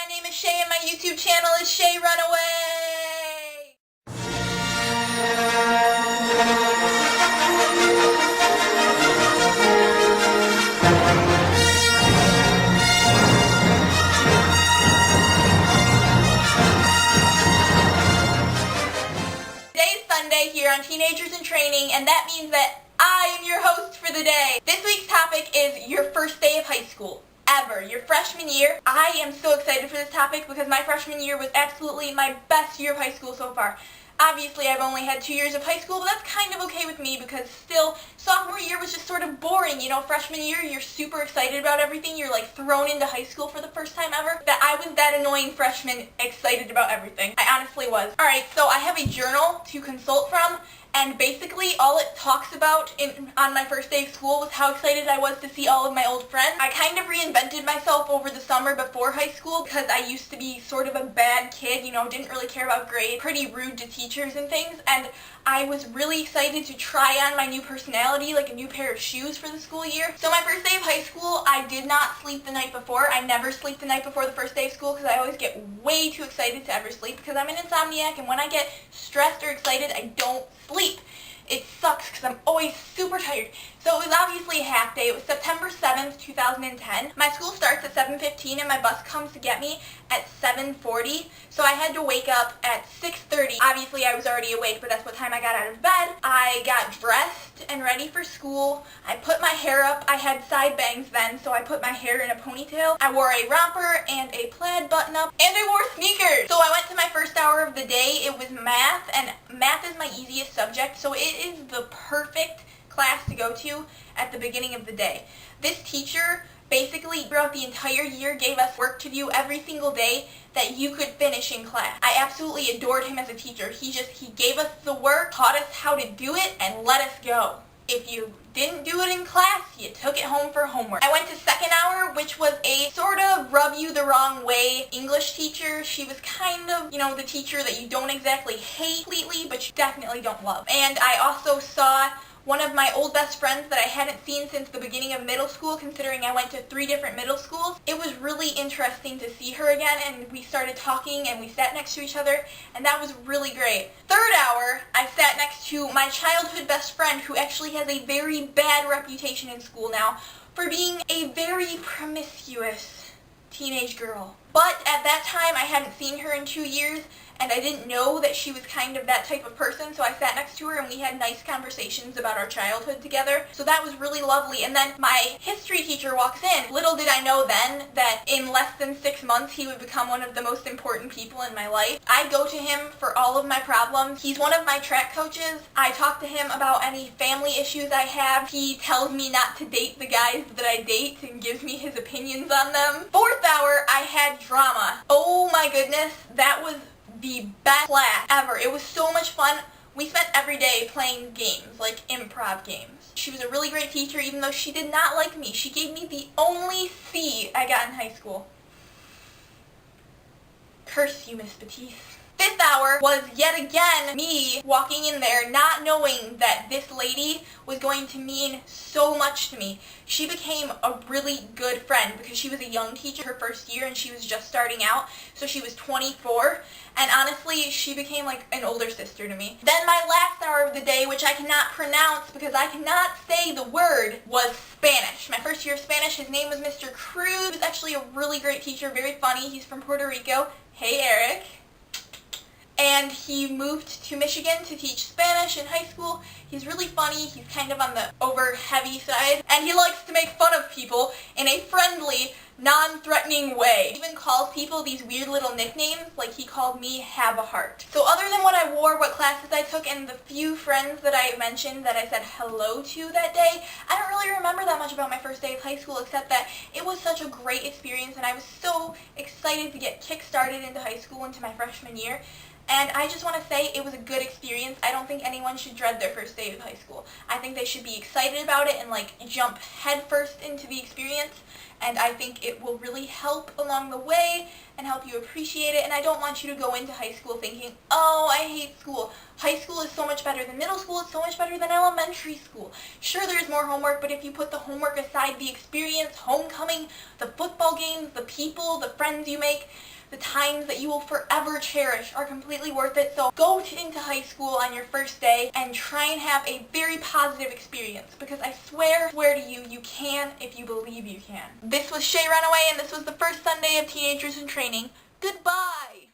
my name is Shay and my YouTube channel is Shay Runaway! Today is Sunday here on Teenagers in Training, and that means that I am your host for the day. This week's topic is your first day of high school. Ever. Your freshman year. I am so excited for this topic because my freshman year was absolutely my best year of high school so far. Obviously, I've only had 2 years of high school, but that's kind of okay with me because still, sophomore year was just sort of boring. You know, freshman year, you're super excited about everything. You're like thrown into high school for the first time ever. That I was that annoying freshman excited about everything. I honestly was. Alright, so I have a journal to consult from. And basically, all it talks about on my first day of school was how excited I was to see all of my old friends. I kind of reinvented myself over the summer before high school because I used to be sort of a bad kid, you know, didn't really care about grades, pretty rude to teachers and things, and I was really excited to try on my new personality, like a new pair of shoes for the school year. So my first day of high school, I did not sleep the night before. I never sleep the night before the first day of school because I always get way too excited to ever sleep because I'm an insomniac, and when I get stressed or excited, I don't sleep. It sucks because I'm always super tired. So it was obviously a half day. It was September 7th, 2010. My school starts at 7:15 and my bus comes to get me at 7:40. So I had to wake up at 6:30. Obviously I was already awake, but that's what time I got out of bed. I got dressed and ready for school. I put my hair up. I had side bangs then, so I put my hair in a ponytail. I wore a romper and a plaid button-up, and I wore sneakers. So I went to my first hour of the day. It was math, and math is my easiest subject, so it is the perfect class to go to at the beginning of the day. This teacher basically throughout the entire year gave us work to do every single day that you could finish in class. I absolutely adored him as a teacher. He gave us the work, taught us how to do it, and let us go. If you didn't do it in class, you took it home for homework. I went to second hour, which was a sort of rub you the wrong way English teacher. She was kind of, you know, the teacher that you don't exactly hate completely, but you definitely don't love. And I also saw one of my old best friends that I hadn't seen since the beginning of middle school, considering I went to 3 different middle schools. It was really interesting to see her again, and we started talking and we sat next to each other, and that was really great. Third hour, I sat next to my childhood best friend who actually has a very bad reputation in school now for being a very promiscuous teenage girl. But at that time, I hadn't seen her in 2 years, and I didn't know that she was kind of that type of person, so I sat next to her and we had nice conversations about our childhood together. So that was really lovely. And then my history teacher walks in. Little did I know then that in less than 6 months he would become one of the most important people in my life. I go to him for all of my problems. He's one of my track coaches. I talk to him about any family issues I have. He tells me not to date the guys that I date and gives me his opinions on them. Fourth hour, I had drama. Oh my goodness, that was the best class ever. It was so much fun. We spent every day playing games, like improv games. She was a really great teacher, even though she did not like me. She gave me the only C I got in high school. Curse you, Miss Batiste. Fifth hour was yet again me walking in there not knowing that this lady was going to mean so much to me. She became a really good friend because she was a young teacher her first year and she was just starting out, so she was 24, and honestly she became like an older sister to me. Then my last hour of the day, which I cannot pronounce because I cannot say the word, was Spanish. My first year of Spanish, his name was Mr. Cruz. He was actually a really great teacher, very funny. He's from Puerto Rico. Hey Eric. And he moved to Michigan to teach Spanish in high school. He's really funny. He's kind of on the over-heavy side. And he likes to make fun of people in a friendly, non-threatening way. He even calls people these weird little nicknames, like he called me Have a Heart. So other than what I wore, what classes I took, and the few friends that I mentioned that I said hello to that day, I don't really remember that much about my first day of high school, except that it was such a great experience and I was so excited to get kick-started into high school, into my freshman year. And I just want to say it was a good experience. I don't think anyone should dread their first day of high school. I think they should be excited about it and like jump headfirst into the experience. And I think it will really help along the way and help you appreciate it. And I don't want you to go into high school thinking, oh, I hate school. High school is so much better than middle school. It's so much better than elementary school. Sure, there's more homework, but if you put the homework aside, the experience, homecoming, the football games, the people, the friends you make, the times that you will forever cherish are completely worth it. So go into high school on your first day and try and have a very positive experience, because I swear to you, you can if you believe you can. This was Shay Runaway, and this was the first Sunday of Teenagers in Training. Goodbye!